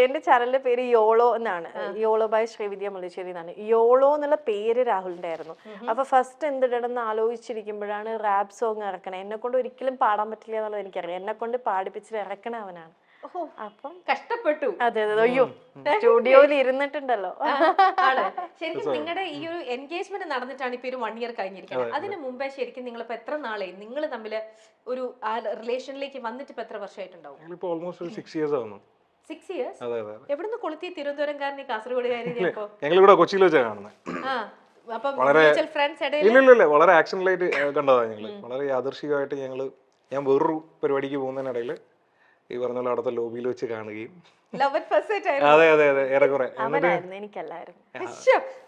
എന്റെ ചാനലിന്റെ പേര് യോളോ എന്നാണ്. യോളോ ബൈ ശ്രീവിദ്യ മുള്ളിശ്ശേരി എന്നാണ്. യോളോ എന്നുള്ള പേര് രാഹുലിന്റെ ആയിരുന്നു. അപ്പൊ ഫസ്റ്റ് എന്തിടണമെന്ന് ആലോചിച്ചിരിക്കുമ്പോഴാണ് റാപ്പ് സോങ് ഇറക്കണേ. എന്നെ കൊണ്ട് ഒരിക്കലും പാടാൻ പറ്റില്ല എന്നുള്ളത് എനിക്കറിയാം. എന്നെ കൊണ്ട് പാടിപ്പിച്ചിട്ട് ഇറക്കണ അവനാണ്. അപ്പം കഷ്ടപ്പെട്ടു. അതെ അതെ. അയ്യോ, സ്റ്റുഡിയോയിൽ ഇരുന്നിട്ടുണ്ടല്ലോ. ശരിക്കും നിങ്ങളുടെ ഈ ഒരു എൻഗേജ്മെന്റ് നടന്നിട്ടാണ് ഇപ്പൊ ഒരു 1 ഇയർ കഴിഞ്ഞിരിക്കുന്നത്. അതിന് മുമ്പേ ശരിക്കും നിങ്ങൾ ഇപ്പൊ എത്ര നാളെ നിങ്ങൾ തമ്മില് ഒരു റിലേഷനിലേക്ക് വന്നിട്ട് ഇപ്പൊ എത്ര വർഷമായിട്ടുണ്ടാവും? 6 ഇയേഴ്സ്. എവിടുന്ന് കൊളുത്തി? തിരുവനന്തപുരംകാരനെ കാസർഗോഡുകാരി? ഞങ്ങളിവിടെ കൊച്ചിയിൽ വെച്ചാണ് കാണുന്നത്. ഇല്ല, വളരെ ആക്ഷനിലായിട്ട് കണ്ടതാണ് ഞങ്ങള്. വളരെ യാദൃശികമായിട്ട് ഞാൻ വേറൊരു പരിപാടിക്ക് പോകുന്നതിനിടയിൽ ഈ പറഞ്ഞ പോലെ അവിടുത്തെ ലോബിയിൽ വെച്ച് കാണുകയും അതെ ഏറെക്കുറെ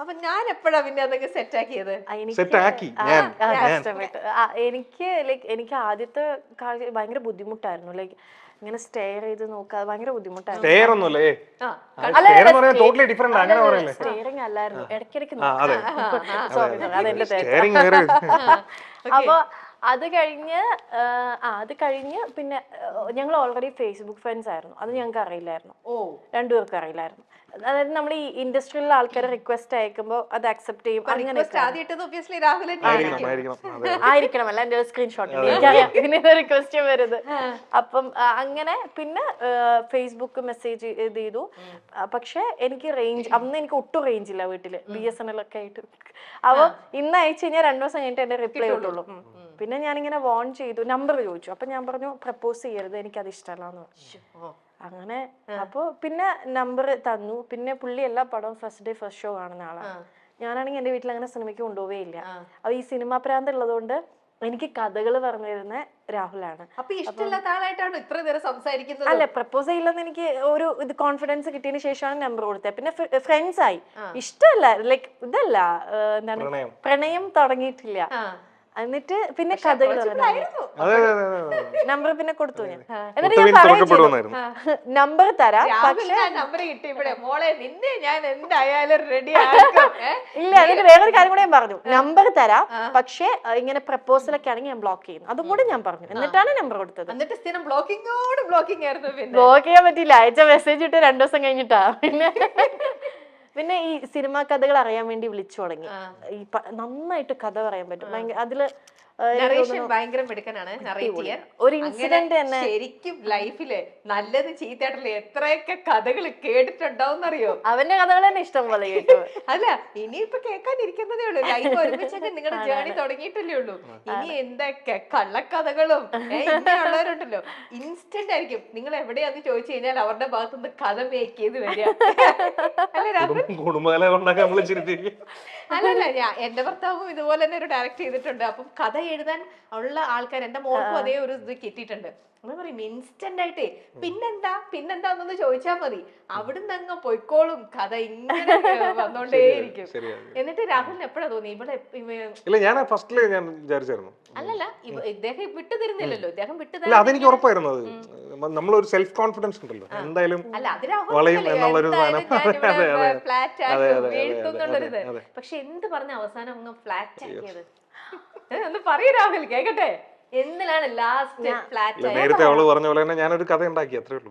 അപ്പൊ ഞാൻ എപ്പോഴാ പിന്നെ അതൊക്കെ സെറ്റാക്കിയത്? എനിക്ക് എനിക്ക് ആദ്യത്തെ ഭയങ്കര ബുദ്ധിമുട്ടായിരുന്നു. ലൈക്ക് ഇങ്ങനെ സ്റ്റെയർ ചെയ്ത് നോക്കാതെ ഭയങ്കര ബുദ്ധിമുട്ടായിരുന്നു. സ്റ്റെയറിംഗ് അല്ലായിരുന്നു, ഇടയ്ക്കിടയ്ക്ക് അപ്പൊ അത് കഴിഞ്ഞ് പിന്നെ ഞങ്ങൾ ഓൾറെഡി ഫേസ്ബുക്ക് ഫ്രണ്ട്സ് ആയിരുന്നു. അത് ഞങ്ങൾക്ക് അറിയില്ലായിരുന്നു, രണ്ടുപേർക്കും അറിയില്ലായിരുന്നു. അതായത് നമ്മൾ ഈ ഇൻഡസ്ട്രിയിലുള്ള ആൾക്കാരെ റിക്വസ്റ്റ് അയക്കുമ്പോൾ അത് അക്സെപ്റ്റ് ചെയ്യും. അങ്ങനെ ആയിരിക്കണമല്ല, എന്റെ സ്ക്രീൻഷോട്ട് എനിക്കറിയാം റിക്വസ്റ്റ് വരുന്നത്. അപ്പം അങ്ങനെ പിന്നെ ഫേസ്ബുക്ക് മെസ്സേജ് ചെയ്തു. പക്ഷെ എനിക്ക് അന്ന് എനിക്ക് ഒട്ടും റേഞ്ച് ഇല്ല വീട്ടില്, BSNL ഒക്കെ ആയിട്ട്. അപ്പൊ ഇന്ന് അയച്ചു കഴിഞ്ഞാൽ 2 ദിവസം കഴിഞ്ഞിട്ട് എന്റെ റിപ്ലൈ കിട്ടുള്ളൂ. പിന്നെ ഞാനിങ്ങനെ വോൺ ചെയ്തു, നമ്പർ ചോദിച്ചു. അപ്പൊ ഞാൻ പറഞ്ഞു പ്രപ്പോസ് ചെയ്യരുത്, എനിക്കത് ഇഷ്ടമല്ലാന്ന് പറഞ്ഞു. അങ്ങനെ അപ്പൊ പിന്നെ നമ്പർ തന്നു. പിന്നെ പുള്ളി എല്ലാ പടവും ഫസ്റ്റ് ഡേ ഫസ്റ്റ് ഷോ കാണുന്ന ആളാണ്. ഞാനാണെങ്കിൽ എന്റെ വീട്ടിൽ അങ്ങനെ സിനിമയ്ക്ക് കൊണ്ടുപോവേ ഇല്ല. അപ്പൊ ഈ സിനിമാ പ്രാന്ത് ഉള്ളതുകൊണ്ട് എനിക്ക് കഥകൾ പറഞ്ഞു തരുന്ന രാഹുലാണ്. അല്ല, പ്രപ്പോസ് ചെയ്യില്ലെന്ന് എനിക്ക് ഒരു ഇത് കോൺഫിഡൻസ് കിട്ടിയതിന് ശേഷമാണ് നമ്പർ കൊടുത്തത്. പിന്നെ ഫ്രണ്ട്സ് ആയി. ഇഷ്ടമല്ല, ലൈക്ക് ഇതല്ല, എന്താണ്, പ്രണയം തുടങ്ങിയിട്ടില്ല. എന്നിട്ട് പിന്നെ കഥകൾ നമ്പർ പിന്നെ കൊടുത്തു ഞാൻ. എന്നിട്ട് ഞാൻ പറയും നമ്പർ തരാം, പക്ഷെ ഇല്ല. എന്നിട്ട് വേറൊരു കാര്യം കൂടെ ഞാൻ പറഞ്ഞു, നമ്പർ തരാം പക്ഷെ ഇങ്ങനെ പ്രപ്പോസലൊക്കെ ആണെങ്കിൽ ഞാൻ ബ്ലോക്ക് ചെയ്യുന്നു. അതും കൂടെ ഞാൻ പറഞ്ഞു. എന്നിട്ടാണ് നമ്പർ കൊടുത്തത്. ബ്ലോക്ക് ചെയ്യാൻ പറ്റില്ല, അയച്ച മെസ്സേജ് ഇട്ട് 2 ദിവസം കഴിഞ്ഞിട്ടാ. പിന്നെ ഈ സിനിമാ കഥകൾ അറിയാൻ വേണ്ടി വിളിച്ചു തുടങ്ങി. ഈ നന്നായിട്ട് കഥ പറയാൻ പറ്റും. അതില് ഭയങ്കര മിടുക്കനാണ് നറേറ്റ് ചെയ്യാൻ. ഒരു ഇൻസിഡന്റ് തന്നെ ശരിക്കും ലൈഫില് നല്ലത് ചീത്തയായിട്ടുള്ള എത്രയൊക്കെ കഥകൾ കേട്ടിട്ടുണ്ടാവും അറിയോ? അവന്റെ കഥകൾ തന്നെ ഇഷ്ടം പോലെ കേട്ടു. അല്ല, ഇനിയിപ്പൊ കേൾക്കാനിരിക്കുന്നതേ ഉള്ളൂ. ലൈഫ് ഒരുമിച്ചൊക്കെ നിങ്ങളുടെ ജേർണി തുടങ്ങിയിട്ടല്ലേ ഉള്ളൂ. ഇനി എന്തൊക്കെ കള്ളക്കഥകളും ഇങ്ങനെയുള്ളവരുണ്ടല്ലോ, ഇൻസ്റ്റന്റ് ആയിരിക്കും. നിങ്ങൾ എവിടെയാന്ന് ചോദിച്ചു കഴിഞ്ഞാൽ അവരുടെ ഭാഗത്തുനിന്ന് കഥ മേക്ക് ചെയ്ത് വരിക. അല്ലല്ല, എന്റെ ഭർത്താവും ഇതുപോലെ തന്നെ ഒരു ഡയറക്റ്റ് ചെയ്തിട്ടുണ്ട്. അപ്പം കഥ എഴുതാൻ ഉള്ള ആൾക്കാർ എന്റെ മോൾക്കും അതേ ഒരു ഇത് കിട്ടിയിട്ടുണ്ട്. നമ്മൾ പറയും ഇൻസ്റ്റന്റ് ആയിട്ടേ പിന്നെന്താന്നൊന്ന് ചോദിച്ചാൽ മതി, അവിടുന്ന് അങ്ങ് പൊയ്ക്കോളും. കഥ ഇങ്ങനെ വന്നോണ്ടേയിരിക്കും. എന്നിട്ട് രാഹുലിന് എപ്പോഴാ തോന്നി ഇവിടെ? അല്ലല്ല, ഇദ്ദേഹം വിട്ടു തരുന്നില്ലല്ലോ. ഇദ്ദേഹം വിട്ടു അതെനിക്ക് ഉറപ്പായിരുന്നു. നമ്മളൊരു സെൽഫ് കോൺഫിഡൻസ് ഉണ്ടല്ലോ, എന്തായാലും വളയും എന്നുള്ളൊരു സാധനം. പക്ഷെ എന്ത് പറഞ്ഞ അവസാനം അങ്ങ് ഫ്ലാറ്റ് ആക്കിയത്? ഒന്ന് പറയൂ രാഹുൽ, കേക്കട്ടെ. എന്തിനാണ് ലാസ്റ്റ് ഫ്ലാറ്റ്? നേരത്തെ അവള് പറഞ്ഞ പോലെ തന്നെ ഞാനൊരു കഥ ഉണ്ടാക്കി, അത്രേ ഉള്ളൂ.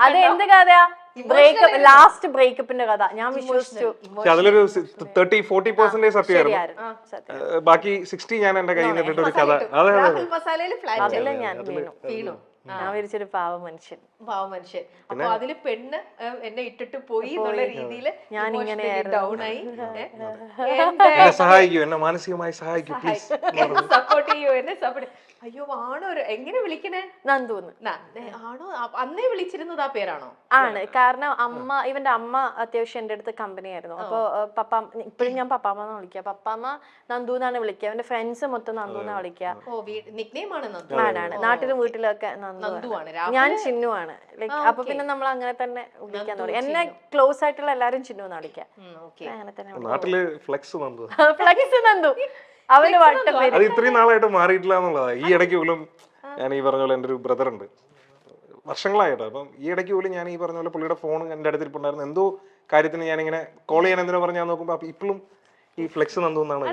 അത് എന്ത് കഥയാ? ബ്രേക്കപ്പ്, ലാസ്റ്റ് ബ്രേക്കപ്പിന്റെ കഥ. ഞാൻ വിശ്വസിച്ചു. അതിലൊരു 30-40% സത്യമായിരുന്നു. ബാക്കി 60 ഞാൻ എന്റെ കയ്യിൽ നിന്നിട്ട് ഒരു കഥ. അതില് ഞാൻ വീണു. ഞാൻ വിരിച്ചൊരു പാവ മനുഷ്യൻ. അപ്പൊ അതില് പെണ്ണ് എന്നെ ഇട്ടിട്ട് പോയി എന്നുള്ള രീതിയിൽ ഞാൻ ഇങ്ങനെ ഡൗൺ ആയി. സഹായിക്കൂ, എന്നെ മാനസികമായി സഹായിക്കൂ, സപ്പോർട്ട് ചെയ്യൂ, എന്നെ സപ്പോർട്ട്. അയ്യോ, ആണോ? എങ്ങനെ വിളിക്കണേ? നന്ദൂന്ന്. ആണോ? അന്നേ വിളിച്ചിരുന്നത് ആ പേരാണോ? ആണ്. കാരണം ഇവന്റെ അമ്മ അത്യാവശ്യം എന്റെ അടുത്ത് കമ്പനി ആയിരുന്നു. അപ്പൊ ഇപ്പഴും ഞാൻ പപ്പാമ്മ വിളിക്കുക. പപ്പാമ്മ നന്ദൂന്നാണ് വിളിക്കുക. അവന്റെ ഫ്രണ്ട്സ് മൊത്തം നന്ദൂന്നാ വിളിക്കുക. ആണ്. നാട്ടിലും വീട്ടിലൊക്കെ നന്ദുവാണ്. ഞാൻ ചിന്നു ആണ്. ലൈക്ക് അപ്പൊ പിന്നെ നമ്മൾ അങ്ങനെ തന്നെ വിളിക്കാൻ തുടങ്ങി. എന്നെ ക്ലോസ് ആയിട്ടുള്ള എല്ലാരും ചിന്നു എന്നാ വിളിക്കുക. അങ്ങനെ തന്നെ ഫ്ലെക്സ് നന്ദു. അവന്റെ വട്ടം പേര്. അത് ഇത്രയും നാളായിട്ട് മാറിയിട്ടില്ല എന്നുള്ളതാ. ഈ ഇടയ്ക്ക് പോലും ഞാൻ ഈ പറഞ്ഞ പോലെ എൻ്റെ ഒരു ബ്രദർ ഉണ്ട്, വർഷങ്ങളായിട്ടോ. അപ്പം ഈ ഇടയ്ക്ക് പോലും ഞാൻ ഈ പറഞ്ഞ പോലെ പുള്ളിയുടെ ഫോൺ എൻ്റെ അടുത്തിരിപ്പുണ്ടായിരുന്നു. എന്തോ കാര്യത്തിന് ഞാനിങ്ങനെ കോൾ ചെയ്യാൻ എന്തിനാ പറഞ്ഞാൽ നോക്കുമ്പോൾ അപ്പൊ ഇപ്പോഴും ഈ ഫ്ലെക്സ് നന്ദു എന്നാണ്.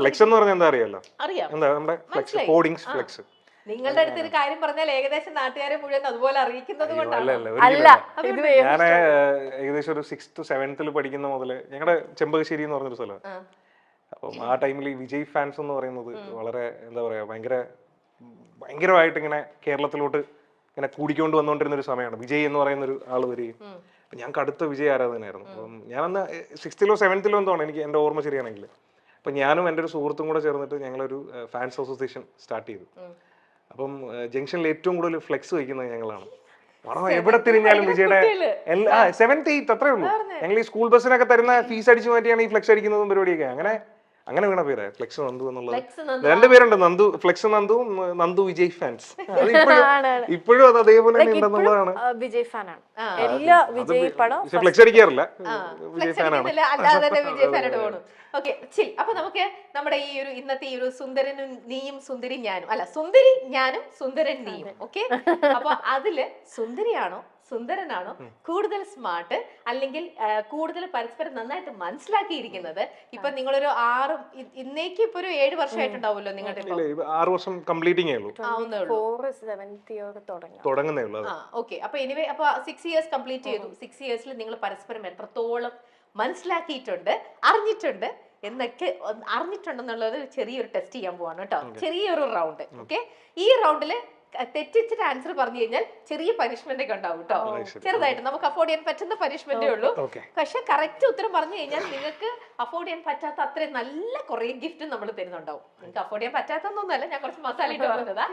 ഫ്ലെക്സ് എന്ന് പറഞ്ഞാൽ എന്താ അറിയാലോ? എന്താ നമ്മുടെ ഫ്ലെക്സ്, ഹോർഡിങ്സ് ഫ്ലെക്സ്. നിങ്ങളുടെ അടുത്ത് ഒരു കാര്യം പറഞ്ഞാൽ ഏകദേശം നാട്ടുകാരെ മുഴുവൻ അതുപോലെ അറിയിക്കുന്നത് കൊണ്ടാണ്. അല്ല ഇത് ഞാൻ ഏകദേശം ഒരു 6th to 7th പഠിക്കുന്ന മുതല് ഞങ്ങളുടെ ചെമ്പകശ്ശേരി എന്ന് പറഞ്ഞൊരു സ്ഥലം. അപ്പം ആ ടൈമിൽ ഈ വിജയ് ഫാൻസ് എന്ന് പറയുന്നത് വളരെ എന്താ പറയാ ഭയങ്കരമായിട്ട് ഇങ്ങനെ കേരളത്തിലോട്ട് ഇങ്ങനെ കൂടിക്കൊണ്ട് വന്നുകൊണ്ടിരുന്ന ഒരു സമയമാണ്. വിജയ് എന്ന് പറയുന്ന ഒരു ആള് വരികയും അപ്പൊ ഞാൻ കടുത്ത വിജയ് ആരാധനായിരുന്നു. അപ്പം ഞാനന്ന് 6th or 7th എന്തോണം എനിക്ക് എന്റെ ഓർമ്മ ശരിയാണെങ്കിൽ. അപ്പൊ ഞാനും എൻ്റെ ഒരു സുഹൃത്തും കൂടെ ചേർന്നിട്ട് ഞങ്ങളൊരു ഫാൻസ് അസോസിയേഷൻ സ്റ്റാർട്ട് ചെയ്തു. അപ്പം ജംഗ്ഷനിൽ ഏറ്റവും കൂടുതൽ ഫ്ലെക്സ് വയ്ക്കുന്നത് ഞങ്ങളാണ്. എവിടെ തിരിഞ്ഞാലും വിജയുടെ 7th 8th അത്രേ ഉള്ളൂ. ഞങ്ങൾ ഈ സ്കൂൾ ബസ്സിനൊക്കെ തരുന്ന ഫീസ് അടിച്ചു മാറ്റിയാണ് ഈ ഫ്ലെക്സ് അടിക്കുന്നതും പരിപാടിയൊക്കെ. അങ്ങനെ വീണ പേര് ഫ്ലെക്സ് നന്ദു എന്നുള്ളത്. 2 പേരുണ്ട്, നന്ദു ഫ്ലെക്സ് നന്ദുവും നന്ദു വിജയ് ഫാൻസ്. ഇപ്പോഴും അത് അതേപോലെ തന്നെ ഉണ്ടെന്നുള്ളതാണ്. വിജയ് ഫാനാണ് എല്ലാ വിജയ് പടം. ഫ്ലെക്സ് അടിക്കാറില്ല, വിജയ് ഫാനാണ്. അല്ലാതെ വിജയ് ഫാനായിട്ട് പോകണം. ഓക്കെ ചിൽ. അപ്പൊ നമുക്ക് നമ്മുടെ ഈ ഒരു ഇന്നത്തെ ഈ ഒരു സുന്ദരനും നീയും സുന്ദരി ഞാനും, അല്ല സുന്ദരി ഞാനും സുന്ദരൻ നീയും. ഓക്കെ, അപ്പൊ അതില് സുന്ദരിയാണോ സുന്ദരനാണോ കൂടുതൽ സ്മാർട്ട്, അല്ലെങ്കിൽ കൂടുതൽ പരസ്പരം നന്നായിട്ട് മനസ്സിലാക്കിയിരിക്കുന്നത്? ഇപ്പൊ നിങ്ങളൊരു 6 ഇന്നേക്ക് ഇപ്പൊ ഒരു 7 വർഷമായിട്ടുണ്ടാവുമല്ലോ നിങ്ങളുടെ? 6 വർഷം കംപ്ലീറ്റിംഗ് തുടങ്ങുന്നേ ഉള്ളൂ. ഓക്കെ, അപ്പൊ എനിവേ അപ്പൊ 6 years കംപ്ലീറ്റ് ചെയ്തു. 6 yearsൽ നിങ്ങൾ പരസ്പരം എത്രത്തോളം മനസ്സിലാക്കിയിട്ടുണ്ട്, അറിഞ്ഞിട്ടുണ്ട് എന്നൊക്കെ അറിഞ്ഞിട്ടുണ്ടെന്നുള്ളത് ചെറിയൊരു ടെസ്റ്റ് ചെയ്യാൻ പോവാണ് കേട്ടോ. ചെറിയൊരു റൗണ്ട്. ഓക്കെ, ഈ റൗണ്ടില് തെറ്റിച്ചിട്ട് ആൻസർ പറഞ്ഞു കഴിഞ്ഞാൽ ചെറിയ പനിഷ്മെന്റ് ഒക്കെ ഉണ്ടാവും കേട്ടോ. ചെറുതായിട്ട് നമുക്ക് അഫോർഡ് ചെയ്യാൻ പറ്റുന്ന പനിഷ്മെന്റേ ഉള്ളൂ. പക്ഷെ കറക്റ്റ് ഉത്തരം പറഞ്ഞു കഴിഞ്ഞാൽ നിങ്ങൾക്ക് അഫോർഡ് ചെയ്യാൻ പറ്റാത്ത അത്രയും നല്ല കുറെ ഗിഫ്റ്റ് നമ്മൾ തരുന്നുണ്ടാവും. നിങ്ങൾക്ക് അഫോർഡ് ചെയ്യാൻ പറ്റാത്തൊന്നുമല്ല, ഞാൻ കുറച്ച് മസാല ഇട്ട് പറഞ്ഞതാ.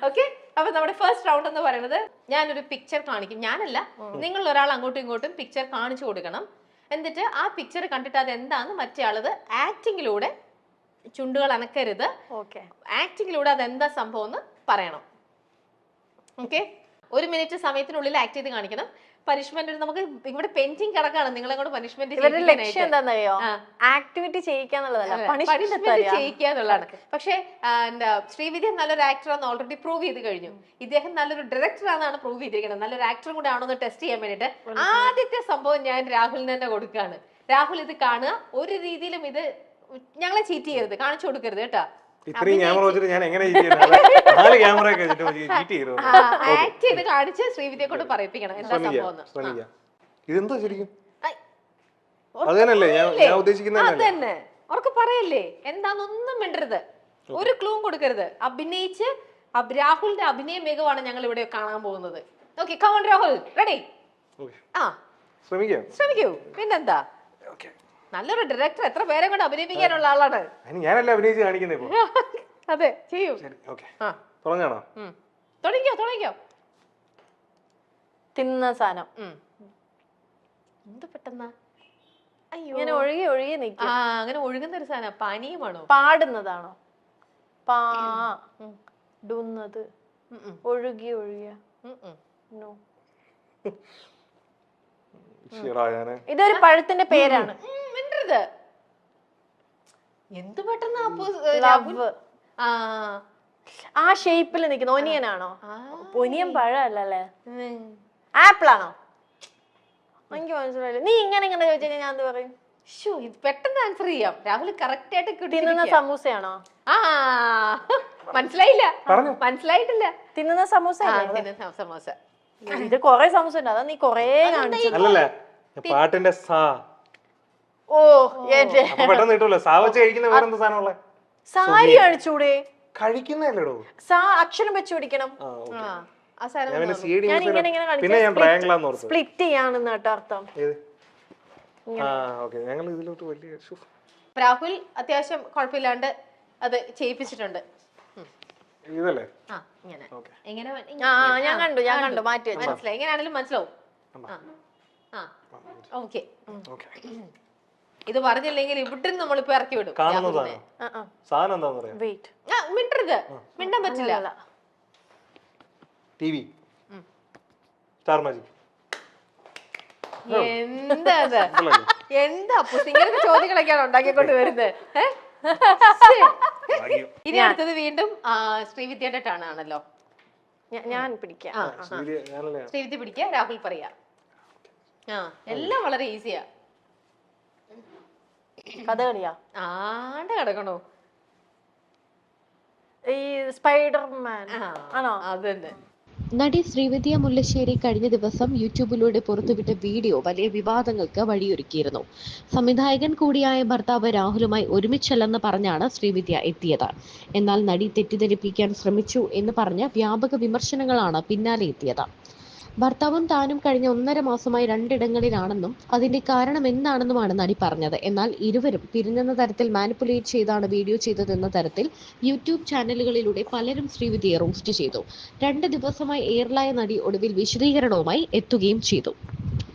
ഓക്കെ, അപ്പൊ നമ്മുടെ ഫസ്റ്റ് റൗണ്ട് എന്ന് പറയുന്നത് ഞാനൊരു പിക്ചർ കാണിക്കും. ഞാനല്ല, നിങ്ങൾ ഒരാൾ അങ്ങോട്ടും ഇങ്ങോട്ടും പിക്ചർ കാണിച്ചു കൊടുക്കണം. എന്നിട്ട് ആ പിക്ചർ കണ്ടിട്ട് അത് എന്താന്ന് മറ്റേ ആളത് ആക്ടിങ്ങിലൂടെ, ചുണ്ടുകൾ അനക്കരുത്, ആക്ടിങ്ങിലൂടെ അതെന്താ സംഭവം എന്ന് പറയണം. ഓക്കെ, 1 മിനിറ്റ് സമയത്തിനുള്ളിൽ ആക്ട് ചെയ്ത് കാണിക്കണം. പനിഷ്മെന്റ് നമുക്ക് ഇവിടെ പെൻഡിങ് കിടക്കാണ്. നിങ്ങളെ കൊണ്ട് പനിഷ്മെന്റ് ആക്ടിവിറ്റി ചെയ്യിക്കാന്നുള്ളതാണ്, ചെയ്യിക്കാന്നുള്ളതാണ്. പക്ഷെ ശ്രീവിദ്യ നല്ലൊരു ആക്ടറാന്ന് ഓൾറെഡി പ്രൂവ് ചെയ്ത് കഴിഞ്ഞു. ഇദ്ദേഹം നല്ലൊരു ഡയറക്ടർ ആണെന്നാണ് പ്രൂവ് ചെയ്തിരിക്കുന്നത്. നല്ലൊരു ആക്ടറും കൂടെ ആണോന്ന് ടെസ്റ്റ് ചെയ്യാൻ വേണ്ടിട്ട് ആദ്യത്തെ സംഭവം ഞാൻ രാഹുലിന് തന്നെ കൊടുക്കുകയാണ്. രാഹുൽ ഇത് കാണുക, ഒരു രീതിയിലും ഇത് ഞങ്ങളെ ചീറ്റ് ചെയ്യരുത്, കാണിച്ചു കൊടുക്കരുത് കേട്ടോ. ഇത്രയും ക്യാമറ വെച്ചിട്ട് ഞാൻ എങ്ങനെ ആക്ട് ചെയ്ത് കാണിച്ച് ശ്രീവിദ്യയെ കൊണ്ട് പറയിപ്പിക്കണം എന്താ സംഭവം. ഇതെന്താ ശരിക്കും അതല്ലേ ഞാൻ ഉദ്ദേശിക്കുന്നത്? അതന്നെ, അവർക്ക് പറയല്ലേ എന്താന്നൊന്നും മിണ്ടരുത്, ഒരു ക്ലൂ കൊടുക്കരുത്. അഭിനയിച്ച് രാഹുലിന്റെ അഭിനയ മികവാണ് ഞങ്ങൾ ഇവിടെ കാണാൻ പോകുന്നത്. Okay, come on Rahul, ready? ശ്രമിക്കൂ, പിന്നെന്താ. നല്ലൊരു ഡയറക്ടർ, എത്ര പേരെ കൊണ്ട് അഭിനയിപ്പിക്കാനുള്ള ആളാണ്. ഞാനല്ല അഭിനയിച്ച് കാണിക്കുന്നത്. അതെ, ചെയ്യൂ. തുടങ്ങിക്കോ. തിന്ന സാധനം എന്ത് പെട്ടെന്നാ? അയ്യോ, ഇങ്ങനെ ഒഴുകി നിൽക്കും. അങ്ങനെ ഒഴുകുന്ന ഒരു സാധനം. പാനീയമാണോ? പാടുന്നതാണോ? പാടുന്നത്, ഒഴുകിയ. ഇതൊരു പഴത്തിന്റെ പേരാണ്. എന്ത് പെട്ടെന്ന് ആ ഷേപ്പിൽ നിൽക്കുന്ന ഒനിയനാണോ? ഒനിയൻ പഴമല്ലേ, ആപ്പിൾ ആണോ? എനിക്ക് മനസ്സിലായില്ല. നീ ഇങ്ങനെ ചോദിച്ചാൽ ഞാൻ എന്ത് പറയും? പെട്ടെന്ന് ആൻസർ ചെയ്യാം. രാഹുൽ കറക്റ്റ് ആയിട്ട് തിന്നുന്ന സമൂസയാണോ? മനസ്സിലായിട്ടില്ല. തിന്നുന്ന സമൂസ. സമൂസ. ഇത് കൊറേ സമൂസ ഉണ്ട്, അതാ നീ കൊറേ കാണിച്ചു. പാട്ടിന്റെ സാരി കാണിച്ചൂടെ? കഴിക്കുന്നല്ലോ, അക്ഷരം വെച്ച് പിടിക്കണം. സ്പ്ലിറ്റ് ചെയ്യാണെന്ന് കേട്ടോ അർത്ഥം. രാഹുൽ അത്യാവശ്യം കുഴപ്പമില്ലാണ്ട് അത് ചെയ്യിപ്പിച്ചിട്ടുണ്ട്. ഞാൻ കണ്ടു മാറ്റി വെച്ചു. മനസ്സിലായി, എങ്ങനെയാണെങ്കിലും മനസ്സിലാവും. ഓക്കെ, ഇത് പറഞ്ഞില്ലെങ്കിൽ ഇവിടെ നമ്മളിപ്പോ ഇറക്കി വിടും. മിണ്ടരുത്, മിണ്ടാൻ പറ്റില്ല. എന്താ ഇങ്ങനത്തെ ചോദ്യങ്ങളൊക്കെയാണ് ഉണ്ടാക്കിക്കൊണ്ട് വരുന്നത്. ഇനി അടുത്തത് വീണ്ടും ശ്രീവിദ്യയുടെ ടേൺ ആണല്ലോ. ഞാൻ പിടിക്കാം. ശ്രീവിദ്യ പിടിക്കുക, രാഹുൽ പറയാ. എല്ലാം വളരെ ഈസിയാ. കഥകളിയാ? ആണ്ട് കിടക്കണോ? ഈ സ്പൈഡർമാൻ ആണോ? അത് തന്നെ. നടി ശ്രീവിദ്യ മുല്ലശ്ശേരി കഴിഞ്ഞ ദിവസം യൂട്യൂബിലൂടെ പുറത്തുവിട്ട വീഡിയോ വലിയ വിവാദങ്ങൾക്ക് വഴിയൊരുക്കിയിരുന്നു. സംവിധായകൻ കൂടിയായ ഭർത്താവ് രാഹുലുമായി ഒരുമിച്ചല്ലെന്ന് പറഞ്ഞാണ് ശ്രീവിദ്യ എത്തിയത്. എന്നാൽ നടി തെറ്റിദ്ധരിപ്പിക്കാൻ ശ്രമിച്ചു എന്ന് പറഞ്ഞ് വ്യാപക വിമർശനങ്ങളാണ് പിന്നാലെ എത്തിയത്. ഭർത്താവും താനും കഴിഞ്ഞ 1.5 മാസമായി 2 ഇടങ്ങളിലാണെന്നും അതിന്റെ കാരണം എന്താണെന്നുമാണ് നടി പറഞ്ഞത്. എന്നാൽ ഇരുവരും പിരിഞ്ഞെന്ന തരത്തിൽ മാനിപ്പുലേറ്റ് ചെയ്താണ് വീഡിയോ ചെയ്തതെന്ന തരത്തിൽ യൂട്യൂബ് ചാനലുകളിലൂടെ പലരും ശ്രീവിദ്യയെ റോസ്റ്റ് ചെയ്തു. 2 ദിവസമായി എയറിലായ നടി ഒടുവിൽ വിശദീകരണവുമായി എത്തുകയും ചെയ്തു.